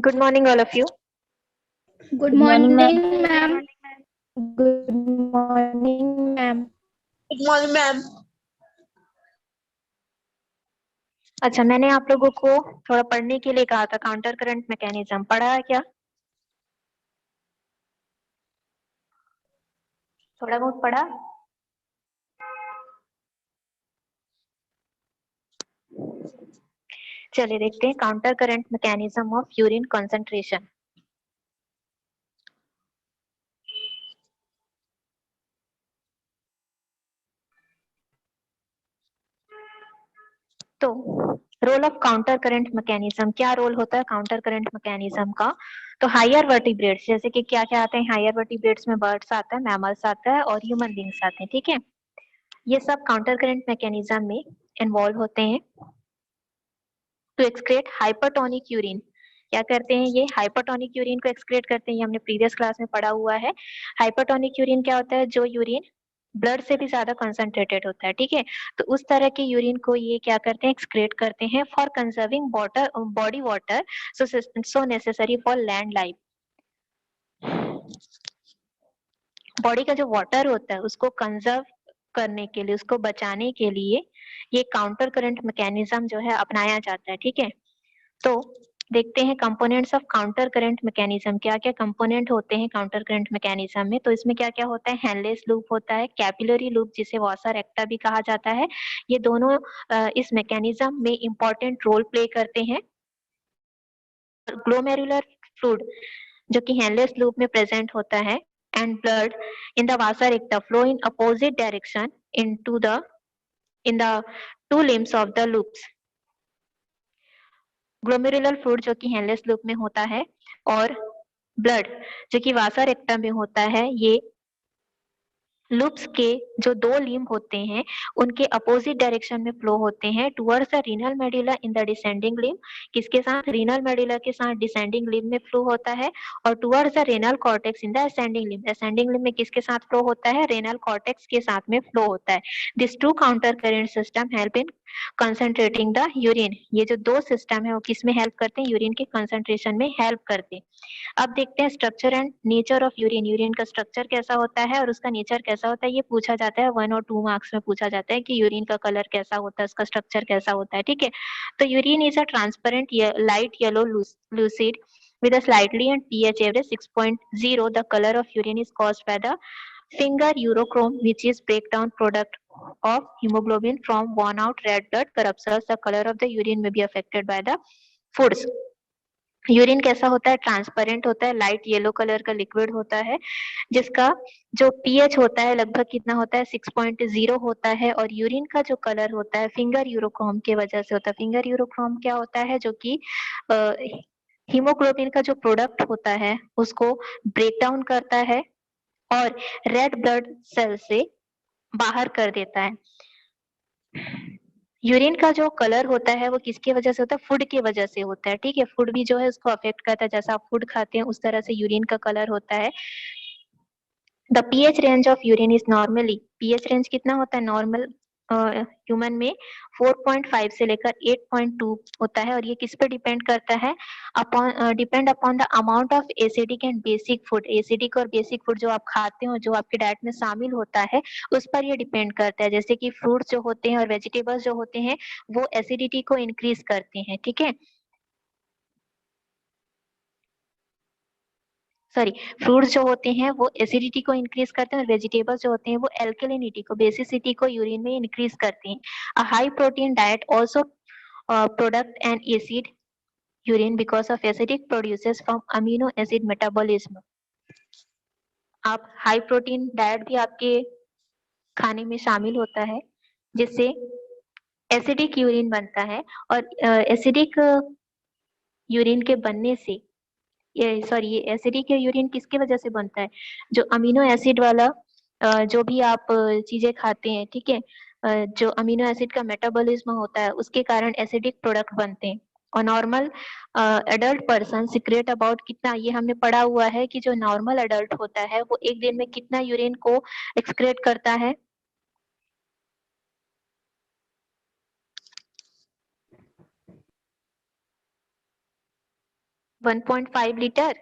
Good morning, all of you. Good Good morning, ma'am. morning, ma'am. Good morning, ma'am. Good morning, ma'am. अच्छा, मैंने आप लोगों को थोड़ा पढ़ने के लिए कहा था। काउंटर करंट मैकेनिज्म पढ़ा है क्या? थोड़ा बहुत पढ़ा? चलिए देखते हैं counter current mechanism of urine concentration. तो role of counter current mechanism, क्या रोल होता है काउंटर करंट मैकेनिज्म का? तो हायर वर्टिब्रेट्स, जैसे कि क्या क्या आते हैं हायर वर्टिब्रेट्स में? बर्ड्स आता है, मैमल्स आता है और ह्यूमन बींग्स आते हैं, ठीक है। ये सब काउंटर करंट मैकेनिज्म में इन्वॉल्व होते हैं टू एक्सक्रेट हाइपरटोनिक यूरिन। क्या करते हैं ये? हाइपरटोनिक यूरिन को एक्सक्रेट करते हैं। ये हमने प्रीवियस क्लास में पढ़ा हुआ है। हाइपरटोनिक यूरिन क्या होता है? जो यूरिन ब्लड से भी ज्यादा कंसंट्रेटेड होता है, ठीक है। तो उस तरह के यूरिन को ये क्या करते हैं? एक्सक्रेट करते हैं for conserving water, body water, so necessary for land life. Body का जो वाटर होता है उसको कंजर्व करने के लिए, उसको बचाने के लिए ये काउंटर करंट मैकेनिज्म जो है अपनाया जाता है, ठीक है। तो देखते हैं components of counter current mechanism, क्या क्या कंपोनेंट होते हैं काउंटर करंट मैकेनिज्म में। तो इसमें क्या क्या होता है? हेनलेस लूप होता है, कैपिलरी लूप जिसे वॉसर एक्टा भी कहा जाता है। ये दोनों इस मैकेनिज्म में इंपॉर्टेंट रोल प्ले करते हैं। ग्लोमेरुलर फ्लूइड जो कि हेनलेस लूप में प्रेजेंट होता है, and blood in the washer एक्टा flow in opposite direction in the two limbs of the loops. Glomerular fluid जो कि हेनलेस लूप में होता है और ब्लड जो कि वासा रेक्टम में होता है, ये लूप्स के जो दो लिम्ब होते हैं उनके अपोजिट डायरेक्शन में फ्लो होते हैं towards the renal medulla in the descending limb. किसके साथ? रीनल मेडुला के साथ डिसेंडिंग लिम्ब में फ्लो होता है। और towards the renal cortex in the ascending limb. Ascending limb में किसके साथ फ्लो होता है? रेनल कॉर्टेक्स के साथ में फ्लो होता है। This two counter current system help in concentrating the urine. ये जो दो सिस्टम है वो किसमें हेल्प करते हैं? यूरिन के कंसंट्रेशन में हेल्प करते हैं। अब देखते हैं structure and nature of urine. Urine का स्ट्रक्चर कैसा होता है और उसका नेचर कैसा होता है, ये पूछा जाता है 1 और 2 मार्क्स में पूछा जाता है कि यूरिन का कलर कैसा होता है, उसका स्ट्रक्चर कैसा होता है, ठीक है। तो urine is a transparent light yellow lucid with a slightly and pH average 6.0. The color of urine is caused by the finger urochrome, which is breakdown product of hemoglobin from worn out red blood corpuscles. The color of the urine may be affected by the foods. Urine कैसा होता है? Transparent होता है, light yellow colour का liquid होता है, जिसका जो पीएच होता है लगभग कितना होता है? 6.0 होता है। और यूरिन का जो कलर होता है फिंगर यूरोक्रोम की वजह से होता है। फिंगर यूरोक्रोम क्या होता है? जो कि हीमोग्लोबिन का जो प्रोडक्ट होता है उसको ब्रेक डाउन करता है और रेड ब्लड सेल से बाहर कर देता है। यूरिन का जो कलर होता है वो किसकी वजह से होता है? फूड की वजह से होता है, ठीक है। फूड भी जो है उसको अफेक्ट करता है, जैसा आप फूड खाते हैं उस तरह से यूरिन का कलर होता है। The pH range of urine is normally, pH range कितना होता है नॉर्मल ह्यूमन में? 4.5 से लेकर 8.2 होता है। और ये किस पे डिपेंड करता है? Upon depend upon the amount of acidic and basic food. Acidic और बेसिक फूड जो आप खाते हो, जो आपके डाइट में शामिल होता है, उस पर ये डिपेंड करता है। जैसे कि फ्रूट्स जो होते हैं और वेजिटेबल्स जो होते हैं वो एसिडिटी को इंक्रीज करते हैं, ठीक है। सॉरी, फ्रूट्स जो होते हैं वो एसिडिटी को इंक्रीज करते हैं और वेजिटेबल्स जो होते हैं वो एल्केलिनिटी को, बेसिसिटी को यूरिन में इंक्रीज करते हैं। A high protein diet also product and acid urine because of acidic produces from amino acid metabolism. आप हाई प्रोटीन डाइट भी आपके खाने में शामिल होता है जिससे एसिडिक यूरिन बनता है। और एसिडिक यूरिन के बनने से, ये सॉरी, ये एसिडिक यूरिन किसकी वजह से बनता है? जो अमीनो एसिड वाला जो भी आप चीजें खाते हैं, ठीक है, जो अमीनो एसिड का मेटाबॉलिज्म होता है उसके कारण एसिडिक प्रोडक्ट बनते हैं। और normal adult person secrete about कितना, ये हमने पढ़ा हुआ है कि जो नॉर्मल एडल्ट होता है वो एक दिन में कितना यूरिन को एक्सक्रेट करता है? 1.5 लीटर।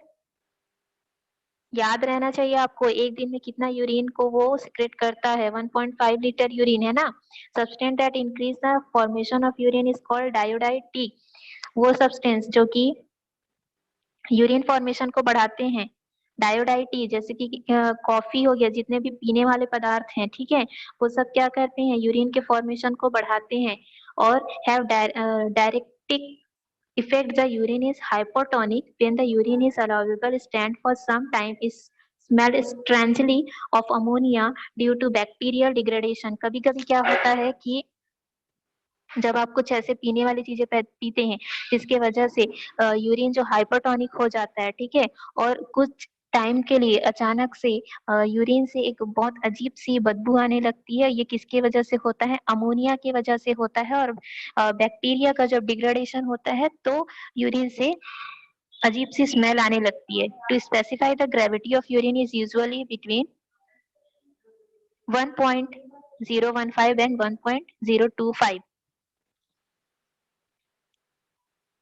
याद रहना चाहिए आपको, एक दिन में कितना यूरिन को वो सिक्रेट करता है, 1.5 लीटर यूरिन, है ना। Substance that increase the formation of urine is called डायोडाइड टी। वो सब्सटेंस जो कि यूरिन फॉर्मेशन को बढ़ाते हैं, डायोडाइड टी, जैसे कि कॉफी हो गया, जितने भी पीने वाले पदार्थ हैं, ठीक है, वो सब क्या करते हैं, यूरिन के फॉर्मेशन को बढ़ाते हैं और have डायरेक्टिक effect. The urine is hypotonic when the urine is allowable stand for some time is smell strangely of ammonia due to bacterial degradation. कभी कभी क्या होता है कि जब आप कुछ ऐसे पीने वाली चीजें पीते हैं जिसके वजह से यूरिन जो हाइपरटोनिक हो जाता है, ठीक है, और कुछ टाइम के लिए अचानक से यूरिन से एक बहुत अजीब सी बदबू आने लगती है। ये किसके वजह से होता है, अमोनिया की वजह से होता है। और बैक्टीरिया का जब डिग्रेडेशन होता है तो यूरिन से अजीब सी स्मेल आने लगती है। To specify the gravity of urine is usually between 1.015 and 1.025।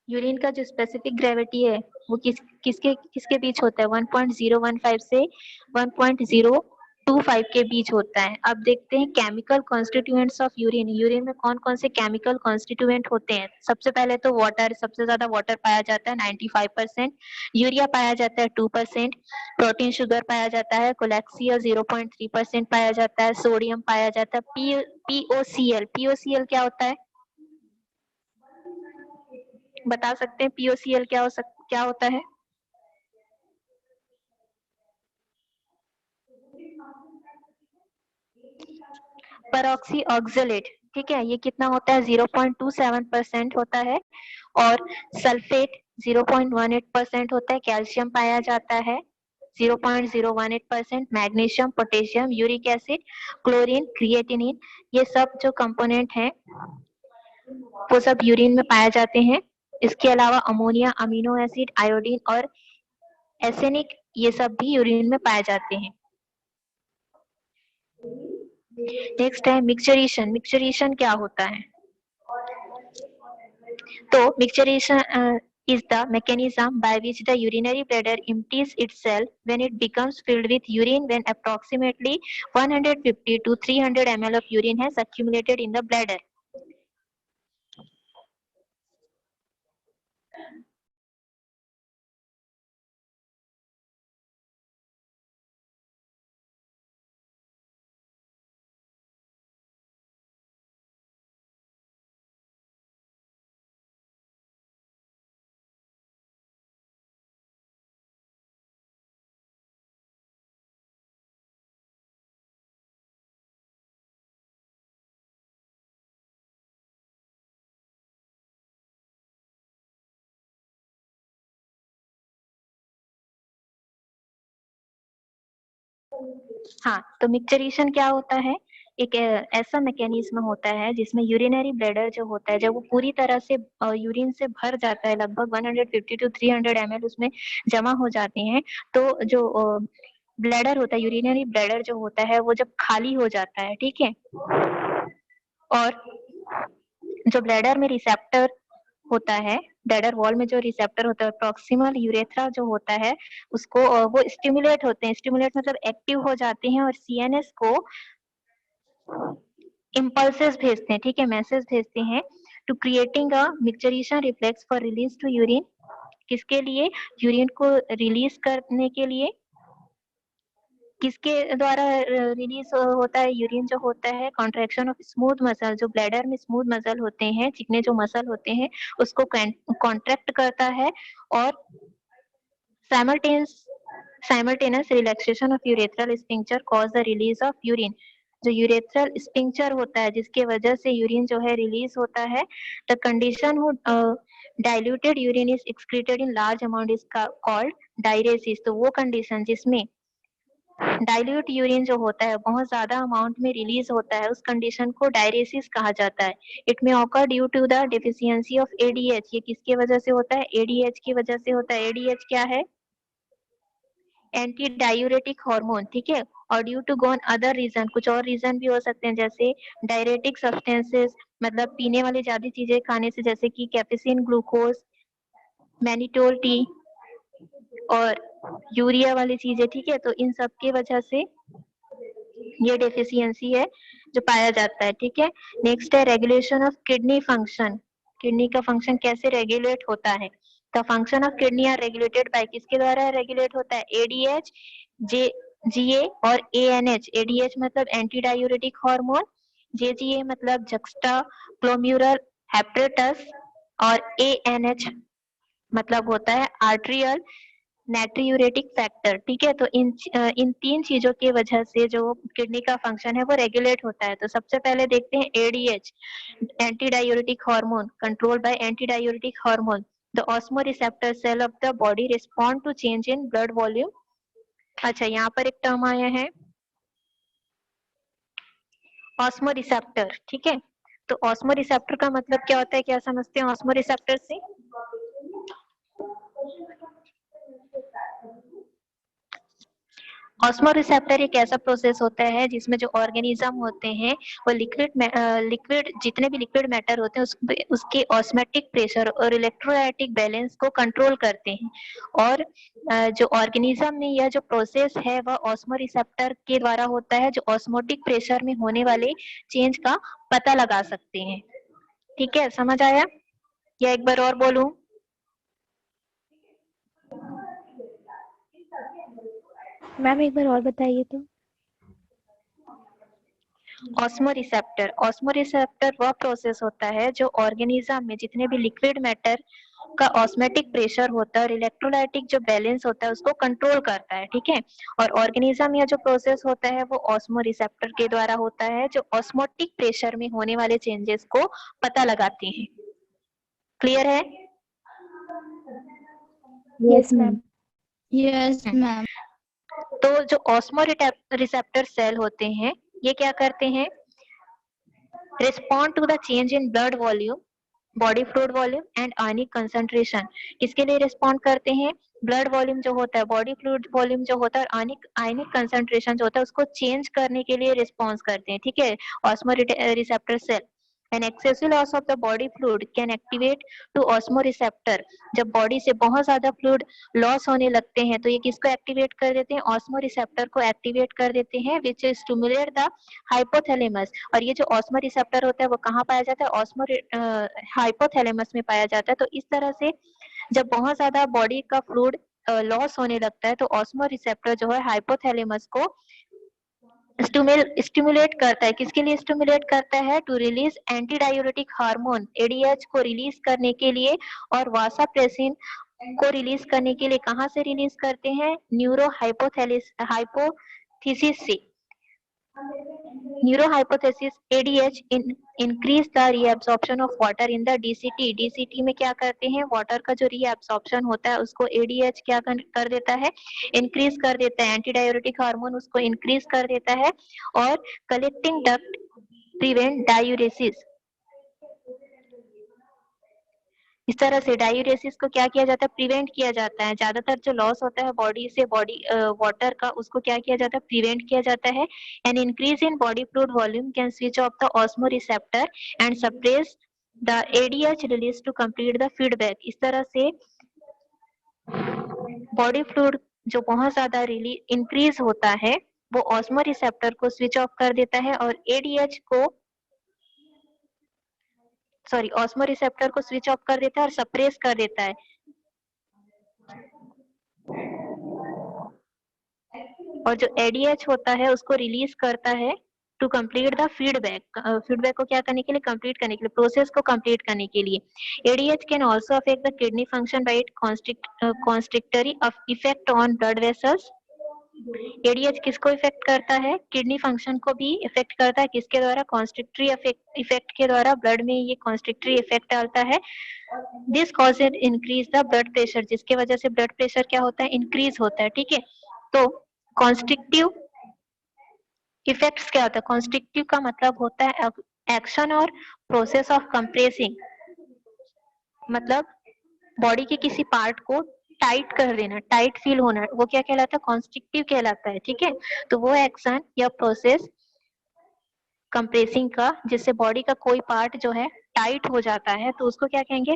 Urine का जो स्पेसिफिक ग्रेविटी है वो किसके किसके बीच होता है, 1.015 से 1.025 के बीच होता है। अब देखते हैं chemical constituents of urine. Urine में कौन कौन से केमिकल कॉन्स्टिट्यूएंट होते हैं। सबसे पहले तो वाटर, सबसे ज्यादा वाटर पाया जाता है 95%, यूरिया पाया जाता है 2%, प्रोटीन शुगर पाया जाता है, कोलेक्सिया 0.3% पाया जाता है, सोडियम पाया जाता है, पीओसीएल। पीओसीएल क्या होता है, बता सकते हैं पीओसीएल क्या होता है। परऑक्सी ऑक्सलेट, ठीक है, ये कितना होता है, 0.27% होता है। और सल्फेट 0.18% होता है। कैल्शियम पाया जाता है 0.018%, magnesium, potassium, uric acid, chlorine, creatinine, ये सब जो कंपोनेंट हैं वो सब यूरिन में पाए जाते हैं। इसके अलावा अमोनिया, अमीनो एसिड, आयोडीन और एसेनिक, ये सब भी यूरिन में पाए जाते हैं। नेक्स्ट है मिक्सचरेशन। मिक्सचरेशन क्या होता है, तो मिक्सचरेशन is the mechanism by which the urinary bladder empties itself when it becomes filled with urine when approximately 150 to 300 ml of urine has accumulated in the bladder. हाँ, तो मिक्सचरेशन क्या होता है, एक ऐसा मैकेनिज्म होता है जिसमें यूरिनरी ब्लैडर जो होता है, जब वो पूरी तरह से यूरिन से भर जाता है, लगभग 150 टू 300 ml उसमें जमा हो जाते हैं, तो जो ब्लैडर होता है, यूरिनरी ब्लैडर जो होता है, वो जब खाली हो जाता है, ठीक है, और जो ब्लैडर में रिसेप्टर होता है, ब्लैडर वॉल में जो रिसेप्टर होता है, प्रॉक्सिमल यूरेथ्रा जो होता है, उसको वो स्टिमुलेट होते हैं। स्टिमुलेट मतलब एक्टिव हो जाते हैं और सीएनएस को इम्पल्सेस भेजते हैं, ठीक है, मैसेज भेजते हैं to creating a micturition reflex for release to urine. किसके लिए, यूरिन को रिलीज करने के लिए। किसके द्वारा रिलीज होता है यूरिन जो होता है, कॉन्ट्रैक्शन ऑफ स्मूथ मसल, जो ब्लैडर में स्मूथ मसल होते हैं, चिकने जो मसल होते हैं, उसको कॉन्ट्रैक्ट करता है और simultaneous relaxation of urethral sphincter cause the release of urine. जो यूरेथ्रल स्फिंक्टर होता है जिसके वजह से यूरिन जो है रिलीज होता है, the condition who diluted urine is excreted in large amount is called diuresis. तो वो कंडीशन जिसमें डाइल्यूट यूरिन जो होता है बहुत ज्यादा अमाउंट में रिलीज होता है, उस कंडीशन को डायरेसिस कहा जाता है। इट में occur due to the deficiency of ADH. ये किसके वजह से होता है, एडीएच की वजह से होता है। एडीएच क्या है, एंटी डायूरेटिक हार्मोन, ठीक है, और due to gone other reason, कुछ और रीजन भी हो सकते हैं, जैसे डायरेटिक सब्सटेंसेस, मतलब पीने वाली ज्यादा चीजें खाने से, जैसे कि कैफीन, ग्लूकोज, मैनिटोल टी, और यूरिया वाली चीजें, ठीक है। तो इन सब की वजह से ये डेफिशिएंसी है जो पाया जाता है, ठीक है। नेक्स्ट है regulation of kidney function. Kidney का फंक्शन कैसे रेगुलेट होता है? The function of kidney are regulated by, किसके द्वारा रेगुलेट होता है? एडीएच, जीए और एएनएच। एडीएच मतलब एंटी डायूरेटिक हार्मोन, जेजीए मतलब जक्स्टा ग्लोम्युलर एपरेटस, और एएनएच मतलब होता है आर्ट्रियल नाट्रियूरेटिक फैक्टर, ठीक है। तो इन तीन चीजों की वजह से जो किडनी का फंक्शन है वो रेगुलेट होता है। तो सबसे पहले देखते हैं ADH, anti diuretic hormone, control by anti diuretic hormone. The osmoreceptor cell of the body respond to change in blood volume. अच्छा, यहाँ पर एक टर्म आया है ऑस्मोरिसेप्टर, ठीक है। तो ऑस्मोरिसेप्टर का मतलब क्या होता है, क्या समझते हैं ऑस्मोरिसेप्टर से? ऑस्मोरिसेप्टर एक ऐसा प्रोसेस होता है जिसमें जो ऑर्गेनिज्म होते हैं वो लिक्विड जितने भी लिक्विड मैटर होते हैं उसके ऑस्मेटिक प्रेशर और इलेक्ट्रोलाइटिक बैलेंस को कंट्रोल करते हैं। और जो ऑर्गेनिज्म में यह जो प्रोसेस है वह ऑस्मोरिसेप्टर के द्वारा होता है, जो ऑस्मोटिक प्रेशर में होने वाले चेंज का पता लगा सकते हैं, ठीक है। समझ आया या एक बार और बोलूं? मैम एक बार और बताइए तो। ऑस्मोरिसेप्टर वह प्रोसेस होता है जो ऑर्गेनिज्म में जितने भी लिक्विड मैटर का ऑस्मेटिक प्रेशर होता है और इलेक्ट्रोलाइटिक जो बैलेंस होता है उसको कंट्रोल करता है, ठीक है। और ऑर्गेनिज्म या जो प्रोसेस होता है वो ऑस्मोरिसेप्टर के द्वारा होता है, जो ऑस्मोटिक प्रेशर में होने वाले चेंजेस को पता लगाते हैं। क्लियर है? Yes ma'am. Yes, ma'am. तो जो ऑस्मोरिसेप्टर सेल होते हैं ये क्या करते हैं? Respond to the change in blood volume, body fluid volume and ionic concentration. किसके लिए रिस्पॉन्ड करते हैं? ब्लड वॉल्यूम जो होता है, बॉडी फ्लूइड वॉल्यूम जो होता है, आयनिक आयनिक कंसंट्रेशन जो होता है उसको चेंज करने के लिए रिस्पॉन्स करते हैं, ठीक है। Osmoreceptor cell an excessive loss of the body fluid can activate to osmoreceptor. जब बॉडी से बहुत ज्यादा फ्लूइड लॉस होने लगते हैं तो ये किसको एक्टिवेट कर देते हैं? ऑस्मोरिसेप्टर को एक्टिवेट कर देते हैं, विच स्टिमुलेट द हाइपोथैलेमस। और ये जो ऑस्मोरिसेप्टर होता है वो कहाँ पाया जाता है? हाइपोथैलेमस में पाया जाता है। तो इस तरह से जब बहुत ज्यादा बॉडी का फ्लूइड लॉस होने लगता है तो ऑस्मोरिसेप्टर जो है हाइपोथैलेमस को स्टिमुलेट करता है। किसके लिए स्टिमुलेट करता है? To release anti diuretic hormone, ADH को रिलीज करने के लिए, और वासाप्रेसिन को रिलीज करने के लिए। कहाँ से रिलीज करते हैं? न्यूरो हाइपोथेसिस से। न्यूरोहाइपोथेसिस ADH increase the reabsorption of water in the DCT। DCT में क्या करते हैं? वाटर का जो reabsorption होता है उसको एडीएच क्या कर देता है? इंक्रीज कर देता है। एंटी डायूरेटिक हार्मोन उसको इंक्रीज कर देता है। और कलेक्टिंग डक्ट प्रिवेंट डायूरेसिस। इस तरह से डायूरेसिस को क्या किया जाता है? प्रिवेंट किया जाता है। ज्यादातर जो लॉस होता है बॉडी से वाटर का उसको क्या किया जाता है? प्रिवेंट किया जाता है। An increase in body fluid volume can switch off the osmoreceptor and suppress the ADH release to complete the feedback. इस तरह से बॉडी फ्लूइड जो बहुत ज्यादा इंक्रीज होता है वो ऑस्मोरिसेप्टर को स्विच ऑफ कर देता है और एडीएच को ऑस्मोरिसेप्टर को स्विच ऑफ कर देता है और सप्रेस कर देता है। और जो एडीएच होता है उसको रिलीज करता है to complete the feedback. Feedback को क्या करने के लिए? कंप्लीट करने के लिए, प्रोसेस को कंप्लीट करने के लिए। ADH can also affect the kidney function by it constrictory effect on blood vessels. ADH किसको इफेक्ट करता है? किडनी फंक्शन को भी इफेक्ट करता है। किसके द्वारा? कॉन्स्ट्रिक्टरी इफेक्ट के द्वारा। ब्लड में ये कॉन्स्ट्रिक्टरी इफेक्ट डालता है। This causes increase the blood pressure, जिसके वजह से ब्लड प्रेशर क्या होता है? इंक्रीज होता है, ठीक है। तो कॉन्स्ट्रिक्टिव इफेक्ट्स क्या होता है? कॉन्स्ट्रिक्टिव का मतलब होता है एक्शन और प्रोसेस ऑफ कंप्रेसिंग, मतलब बॉडी के किसी पार्ट को टाइट कर देना, टाइट फील होना, वो क्या कहलाता है? कॉन्स्ट्रिक्टिव कहलाता है, ठीक है। तो वो एक्शन या प्रोसेस कंप्रेसिंग का, जिससे बॉडी का कोई पार्ट जो है टाइट हो जाता है तो उसको क्या कहेंगे?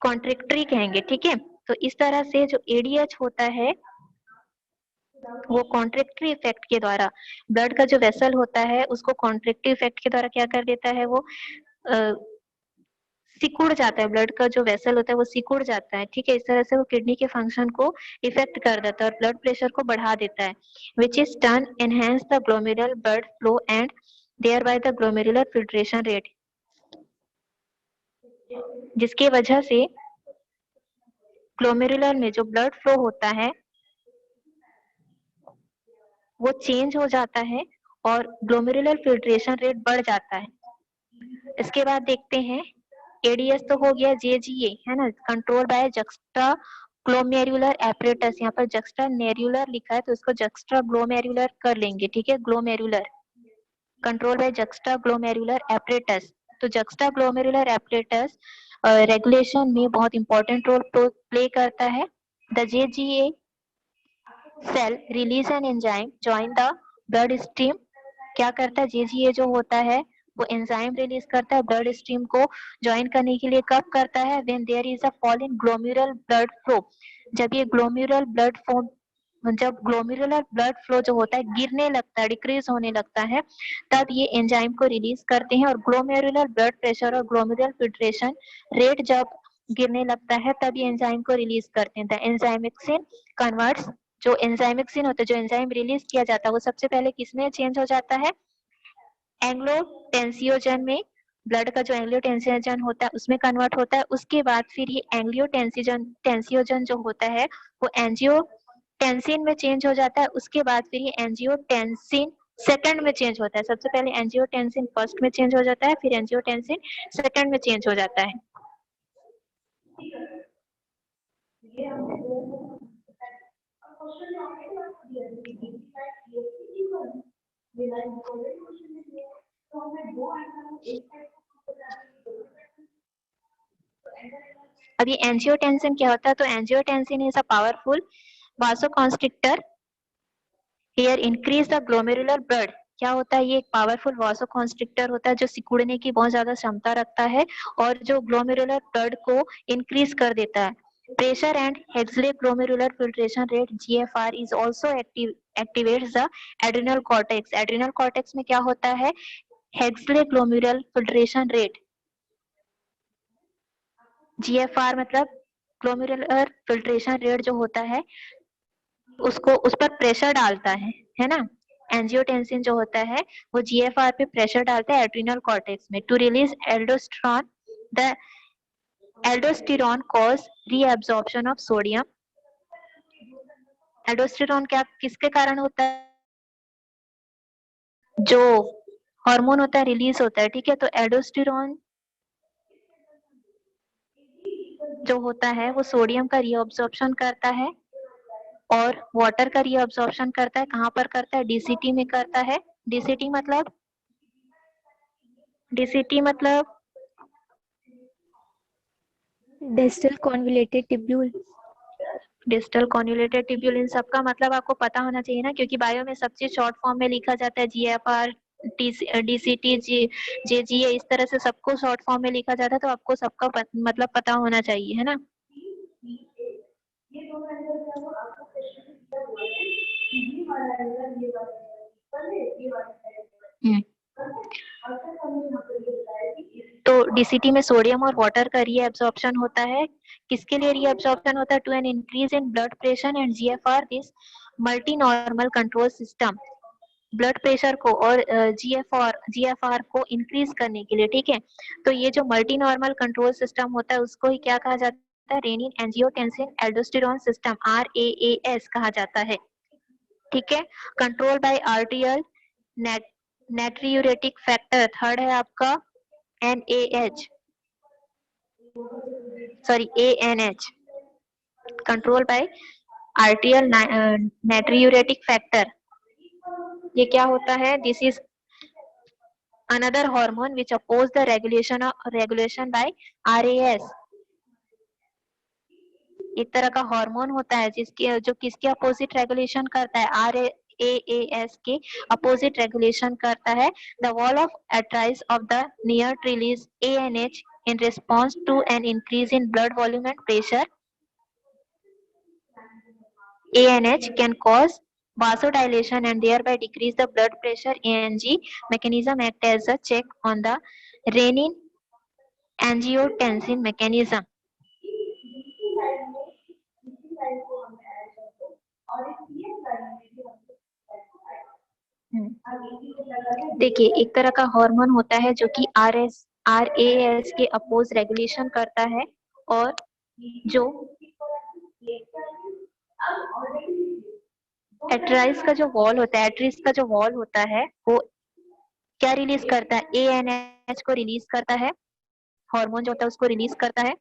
कॉन्ट्रिक्टरी कहेंगे, ठीक है। तो इस तरह से जो एडीएच होता है वो कॉन्ट्रैक्टरी इफेक्ट के द्वारा ब्लड का जो वेसल होता है उसको कॉन्ट्रैक्टरी इफेक्ट के द्वारा क्या कर देता है, वो सिकुड़ जाता है, ब्लड का जो वेसल होता है वो सिकुड़ जाता है, ठीक है। इस तरह से वो किडनी के फंक्शन को इफेक्ट कर देता है और ब्लड प्रेशर को बढ़ा देता है, which is turn enhance the glomerular blood flow and thereby the glomerular filtration rate, जिसकी वजह से ग्लोमेरुलर में जो ब्लड फ्लो होता है वो चेंज हो जाता है और ग्लोमेरुलर फिल्ट्रेशन रेट बढ़ जाता है। इसके बाद देखते हैं एडीएस तो हो गया, जेजीए है ना, control by juxta glomerular apparatus, यहाँ पर जक्स्टा नेरुलर लिखा है तो इसको जक्स्टा ग्लोमेरुलर कर लेंगे, ठीक है। Glomerular control by juxta glomerular apparatus, तो जक्स्टा ग्लोमेरुलर एपरेटस रेगुलेशन में बहुत इंपॉर्टेंट रोल प्ले करता है। The JGA cell release an enzyme join the blood stream, क्या करता है जेजीए जो होता है वो एंजाइम रिलीज करता है ब्लड स्ट्रीम को ज्वाइन करने के लिए, कब करता है, when there is a fall in glomerular blood flow, जब ये ग्लोमेरुलर ब्लड फ्लो, जब ग्लोमेरुलर ब्लड फ्लो जो होता है गिरने लगता है, डिक्रीज होने लगता है, तब ये एंजाइम को रिलीज करते हैं और ग्लोमेरुलर ब्लड प्रेशर और ग्लोमेरुलर फिल्ट्रेशन रेट जब गिरने लगता है तब ये एंजाइम को रिलीज करते हैं। द एंजाइमिक्सिन कन्वर्ट्स, जो एंजाइमिक्सिन होता है, जो एंजाइम रिलीज किया जाता है वो सबसे पहले किसमें चेंज हो जाता है, एंग्लोटेंसियोजन में, ब्लड का जो एंग्लियोटेंसियोजन होता है उसमें कन्वर्ट होता है। उसके बाद फिर ये एंग्लियोटेंसियोजन जो होता है वो एंजियोटेंसिन में चेंज हो जाता है। उसके बाद फिर ये एंजियोटेंसिन सेकंड में चेंज होता है, सबसे पहले एंजियोटेंसिन फर्स्ट में चेंज हो जाता है, फिर एंजियोटेंसिन सेकंड में चेंज हो जाता है। अब ये एंजियोटेंसिन क्या होता है, तो angiotensin is a powerful vasoconstrictor, here increase the glomerular blood, क्या होता है, ये एक पावरफुल वासोकॉन्स्ट्रिक्टर होता है जो सिकुड़ने की बहुत ज्यादा क्षमता रखता है और जो ग्लोमेरुलर ब्लड को इंक्रीज कर देता है। Pressure and Huxley glomerular filtration rate GFR is also activates the adrenal cortex, adrenal cortex में क्या होता है, Huxley glomerular filtration rate, GFR मतलब ग्लोमेरुलर फिल्ट्रेशन रेट जो होता है उसको उस पर प्रेशर डालता है ना। एंजियोटेंसिन जो होता है वो जीएफआर पे प्रेशर डालता है एड्रिनल कॉर्टेक्स में to release aldosterone, the aldosterone cause reabsorption of sodium, aldosterone क्या किसके कारण होता है, जो हार्मोन होता है रिलीज होता है, ठीक है। तो एल्डोस्टेरोन जो होता है वो सोडियम का रीअब्जॉर्प्शन करता है और वाटर का रीअब्जॉर्प्शन करता है, कहाँ पर करता है, डीसीटी में करता है। डीसीटी मतलब distal convoluted tubule. Distal convoluted tubule, इन सब का मतलब आपको पता होना चाहिए ना, क्योंकि बायो में सब चीज शॉर्ट फॉर्म में लिखा जाता है, जीएफआर डीसीटी जेजीए, इस तरह से सबको शॉर्ट फॉर्म में लिखा जाता है, तो आपको सबका मतलब पता होना चाहिए, है ना। तो डीसीटी में सोडियम और वाटर का रीअब्जॉर्प्शन होता है, किसके लिए रीअब्जॉर्प्शन होता है, to an increase in blood pressure and GFR, this multi normal control system, blood pressure को और जीएफआर को इंक्रीज करने के लिए, ठीक है। तो ये जो मल्टी नॉर्मल कंट्रोल सिस्टम होता है उसको ही क्या कहा जाता है, renin angiotensin aldosterone system, RAAS कहा जाता है, ठीक है। Control by atrial natriuretic factor, third है आपका NaH, sorry ANH, control by atrial natriuretic factor, ये क्या होता है, this is another hormone which oppose the regulation by RAS, एक तरह का हार्मोन होता है जिसके जो किसके अपोजिट रेगुलेशन करता है, RAAS के अपोजिट रेगुलेशन करता है। The wall of atria of the near release ANH in response to an increase in blood volume and pressure, ANH can cause vasodilation and thereby decrease the blood pressure. ANG mechanism act as a check on the renin angiotensin mechanism. देखिए, एक तरह का hormone होता है जो कि RAS के oppose regulation करता है, और जो एट्राइस का जो वॉल होता है, एट्रिस का जो वॉल होता है, वो क्या रिलीज करता है? ANH को रिलीज करता है, हार्मोन जो होता है उसको रिलीज करता है,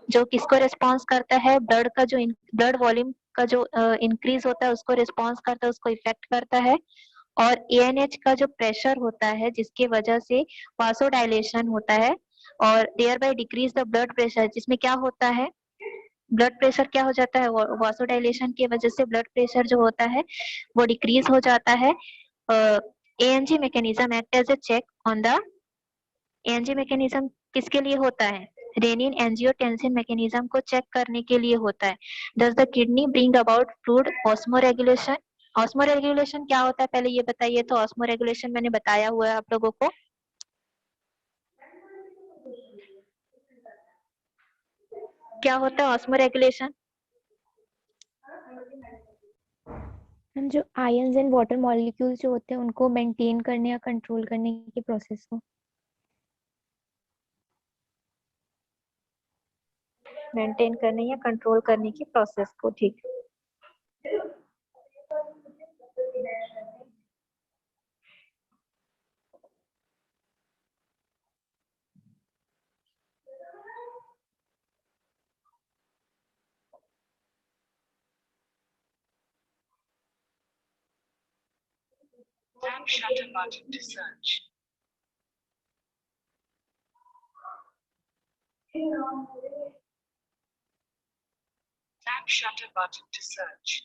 जो किसको रिस्पॉन्स करता है? ब्लड का जो ब्लड वॉल्यूम का जो इंक्रीज होता है उसको रिस्पॉन्स करता है, उसको इफेक्ट करता है। और ANH का जो प्रेशर होता है जिसके वजह से वासोडाइलेशन होता है और thereby decrease the blood pressure, जिसमें क्या होता है? ब्लड प्रेशर क्या हो जाता है? वासोडाइलेशन की वजह से ब्लड प्रेशर जो होता है वो डिक्रीज हो जाता है। ANG mechanism act as a check on the ANG mechanism किसके लिए होता है? रेनिन एंजियोटेंसिन मैकेनिज्म को चेक करने के लिए होता है। Does the kidney bring about fluid osmoregulation? Osmoregulation क्या होता है पहले ये बताइए। तो ऑस्मोरेगुलेशन मैंने बताया हुआ है आप लोगों को। क्या होता है ऑस्मोरेगुलेशन? हम जो आयंस एंड वाटर मॉलिक्यूल्स जो होते हैं उनको मेंटेन करने या कंट्रोल करने के प्रोसेस को। मेंटेन करने या कंट्रोल करने की प्रोसेस को, ठीक। Tap shutter button to search. Tap shutter button to search.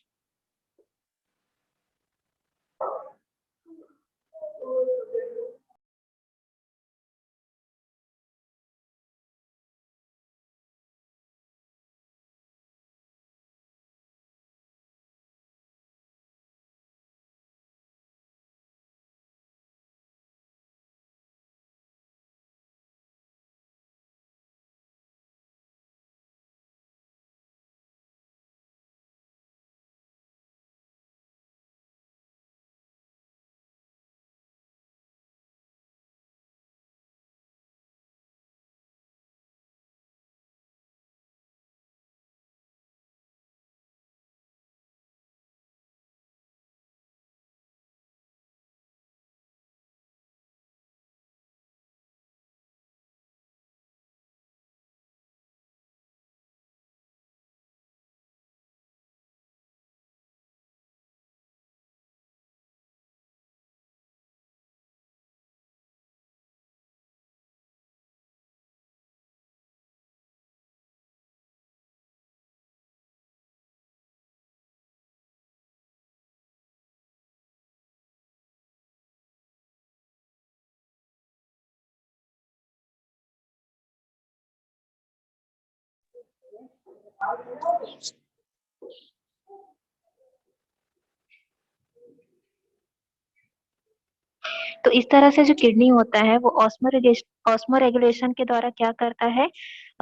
तो इस तरह से जो किडनी होता है वो ऑस्मोरेगुलेशन के द्वारा क्या करता है?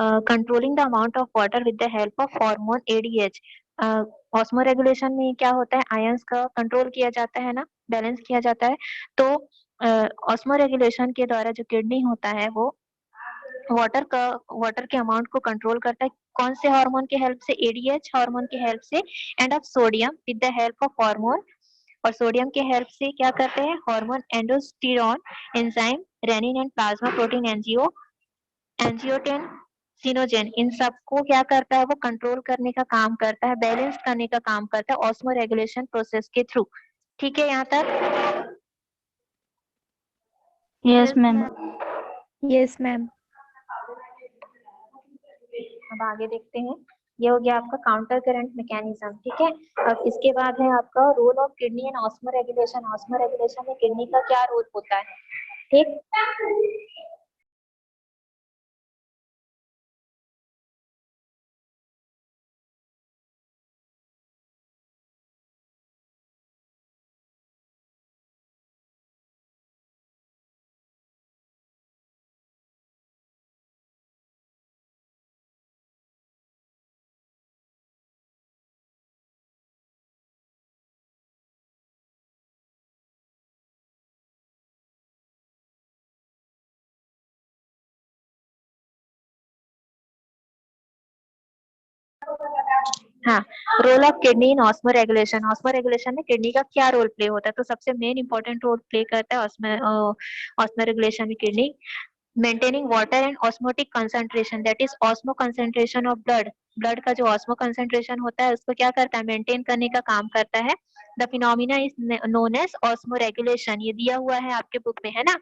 Controlling the amount of water with the help of hormone ADH। Osmoregulation में क्या होता है? आयंस का कंट्रोल किया जाता है ना, बैलेंस किया जाता है। तो ऑस्मोरेगुलेशन के द्वारा जो किडनी होता है वो वाटर के अमाउंट को कंट्रोल करता है। कौन से हार्मोन के हेल्प से? ADH हार्मोन के हेल्प से, and of sodium with the help of hormone. और सोडियम के हेल्प से क्या करते हैं? Hormone aldosterone enzyme renin and plasma protein angiotensinogen, इन सबको क्या करता है? वो कंट्रोल करने का काम करता है, बैलेंस करने का काम करता है ऑस्मोरेगुलेशन प्रोसेस के थ्रू। ठीक है यहाँ तक? Yes, ma'am. Yes ma'am. अब आगे देखते हैं। ये हो गया आपका काउंटर करंट मैकेनिज्म, ठीक है। अब इसके बाद है आपका role of kidney and osmoregulation. Osmoregulation में किडनी का क्या रोल होता है? ठीक। हाँ, role of kidney in osmoregulation. Osmoregulation में किडनी का क्या रोल प्ले होता है? तो सबसे मेन इंपॉर्टेंट रोल प्ले करता है ऑस्मो रेगुलेशन में kidney. Maintaining water and osmotic concentration, that is osmo concentration of blood. Blood का जो ऑस्मो कंसंट्रेशन होता है उसको क्या करता है? मेंटेन करने का काम करता है। The phenomena is known as osmoregulation. ये दिया हुआ है आपके बुक में, है ना?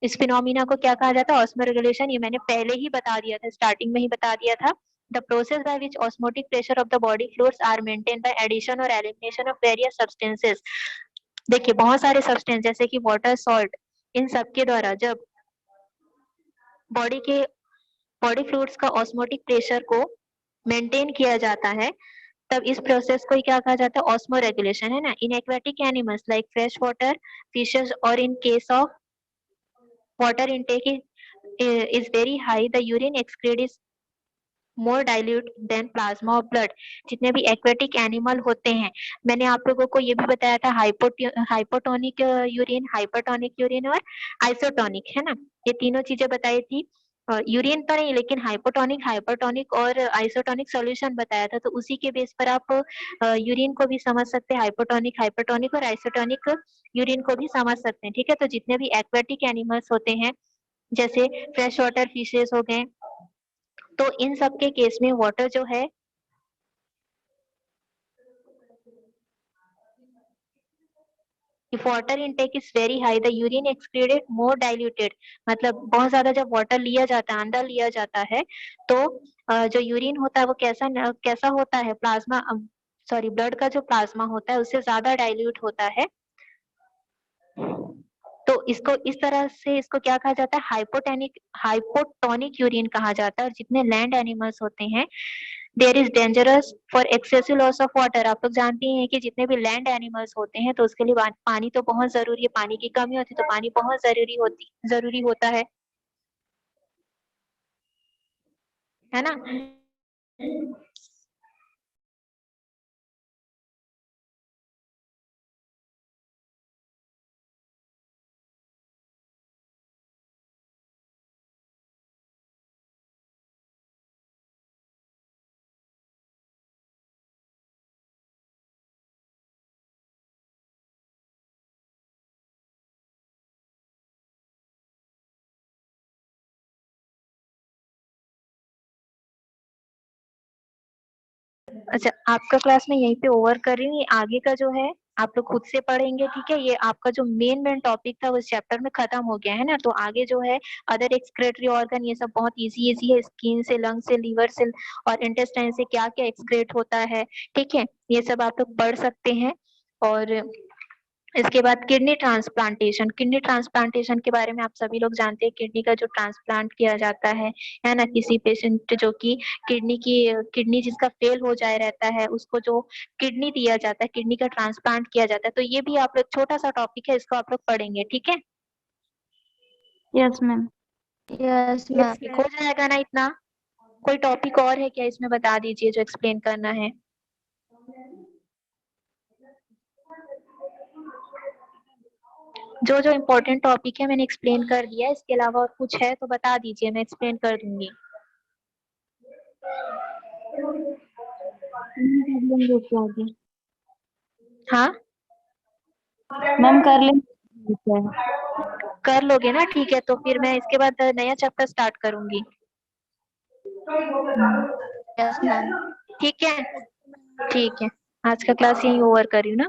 इस फिनोमिना को क्या कहा जाता है? Osmo regulation. ये मैंने पहले ही बता दिया था, स्टार्टिंग में ही बता दिया था। The process by which osmotic pressure of the body fluids are maintain by addition और एलिमिनेशन ऑफ वेरियस सब्सटेंसेस। देखिए, बहुत सारे सब्सटेंस जैसे कि वाटर, सॉल्ट, इन सब के द्वारा जब बॉडी फ्लूइड्स का ऑस्मोटिक प्रेशर को मेंटेन किया जाता है, तब इस प्रोसेस को क्या कहा जाता है? ऑस्मो रेगुलेशन, है ना? In aquatic animals like fresh water fishes और in case of water intake is very high, the urine excrete is more dilute than plasma of blood। जितने भी एक्वेटिक एनिमल होते हैं, मैंने आप लोगों को ये भी बताया था, हाइपोटोनिक यूरिन, हाइपरटोनिक यूरिन और आइसोटोनिक, है ना? ये तीनों चीजें बताई थी। यूरिन तो नहीं, लेकिन हाइपोटोनिक, हाइपरटोनिक और आइसोटोनिक सॉल्यूशन बताया था। तो उसी के बेस पर आप यूरिन को भी समझ सकते हैं, हाइपोटोनिक, हाइपरटोनिक और आइसोटोनिक यूरिन को भी समझ सकते हैं। ठीक है, तो जितने भी एक्वेटिक एनिमल्स होते हैं, जैसे फ्रेश वाटर फिशेस हो गए, तो इन सब के केस में वाटर जो है if water intake is very high, the urine excreted more diluted। मतलब बहुत ज्यादा जब वाटर लिया जाता है, अंदर लिया जाता है, तो जो यूरिन होता है वो कैसा होता है? प्लाज्मा, सॉरी, ब्लड का जो प्लाज्मा होता है उससे ज्यादा डाइल्यूट होता है। तो इसको इस तरह से इसको क्या कहा जाता है? हाइपोटोनिक यूरिन कहा जाता है। और जितने लैंड एनिमल्स होते हैं, there is dangerous for excessive loss of water. आप लोग जानते हैं कि जितने भी लैंड एनिमल्स होते हैं तो उसके लिए पानी तो बहुत जरूरी है, पानी की कमी होती है तो पानी बहुत जरूरी होता है ना? अच्छा, आपका क्लास में यहीं पे ओवर कर रही हूँ। ये आगे का जो है आप लोग खुद से पढ़ेंगे, ठीक है? ये आपका जो मेन टॉपिक था वो इस चैप्टर में खत्म हो गया है ना। तो आगे जो है अदर एक्सक्रेटरी ऑर्गन, ये सब बहुत इजी है। स्किन से, लंग से, लीवर से और इंटेस्टाइन से क्या क्या एक्सक्रेट होता है, ठीक है? ये सब आप लोग पढ़ सकते हैं। और इसके बाद किडनी ट्रांसप्लांटेशन। किडनी ट्रांसप्लांटेशन के बारे में आप सभी लोग जानते हैं, किडनी का जो ट्रांसप्लांट किया जाता है ना? किसी पेशेंट जो कि किडनी जिसका फेल हो जाए रहता है, उसको जो किडनी दिया जाता है, किडनी का ट्रांसप्लांट किया जाता है। तो ये भी आप लोग, छोटा सा टॉपिक है, इसको आप लोग पढ़ेंगे, ठीक है? Yes, ma'am. Yes, ma'am. हो जाएगा ना इतना? कोई टॉपिक और है क्या इसमें? बता दीजिए जो एक्सप्लेन करना है। जो जो इम्पोर्टेंट टॉपिक है मैंने एक्सप्लेन कर दिया, इसके अलावा और कुछ है तो बता दीजिए, मैं एक्सप्लेन कर दूंगी। हाँ, मैम कर लेंगे। कर लोगे ना? ठीक है, तो फिर मैं इसके बाद नया चैप्टर स्टार्ट करूंगी, Yes, ma'am. ठीक है? ठीक है, आज का क्लास यहीं ओवर कर रही हूँ ना।